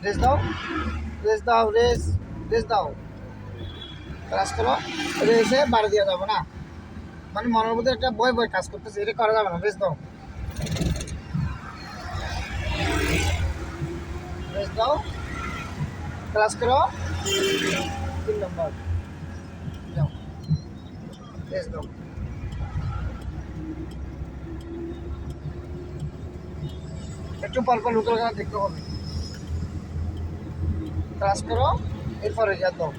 Race দাও, race দাও, race race দাও, ক্লাস করো। রেসে বাড়ি দেওয়া যাবে না, মানে মনের মধ্যে একটা বয় বয় কাজ করতেছে, এটা করা যাবে না। রেস দাও, রেস দাও, ক্লাস করো। 3 নম্বর যাও, রেস দাও। একটু পর পর লোকাল গান দেখতে হবে, ক্লাস করো। এরপরে যা দাও।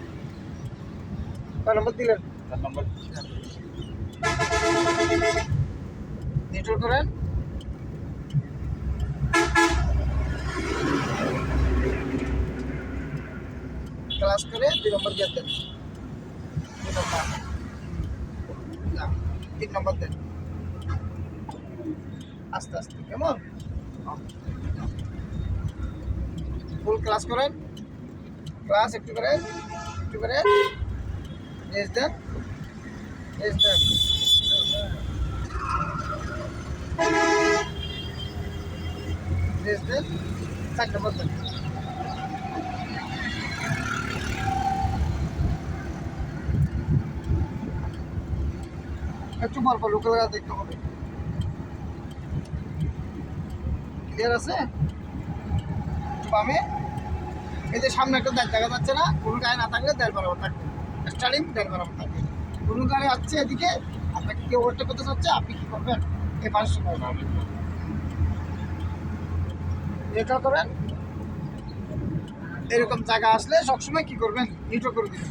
কয় নম্বর দিলেন? 4 নম্বর। নিউট্রাল করেন, ক্লাস করে 2 নম্বর গিয়ে দেন। 2 নম্বর না, 3 নম্বর দেন, আস্তে আস্তে। কেমন? ফুল ক্লাস করেন, ক্লাস একটু করেন, একটু করে রেস দেন, রেস দেন, রেস দেন। 4 নম্বর দেন। একটু পর পর লোকাল গান দেখতে হবে। ক্লিয়ার আছে? বামে এই যে সামনে একটা দাঁত দেখা যাচ্ছে না, কোনো গায়ে না থাকলে দেড় বরাবর থাকবে, স্টার্টিং দেড় বরাবর থাকবে। কোনো গাড়ি আসছে এদিকে, আপনাকে কেউ ওভারটেক করতে চাচ্ছে, আপনি কী করবেন? এই পাশে এটা করেন। এরকম জায়গা আসলে সবসময় কী করবেন? নিউট্রাল করে দিবেন।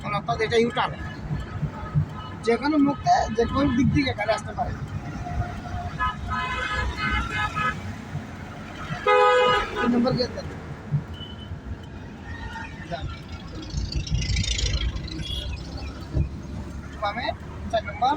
কারণ অর্থাৎ এটা ইউটার্ন, যে কোনো মুখে যে কোনো দিক থেকে গাড়ি আসতে পারে। 3 নম্বর গিয়ে দেন, বামে 4 নম্বর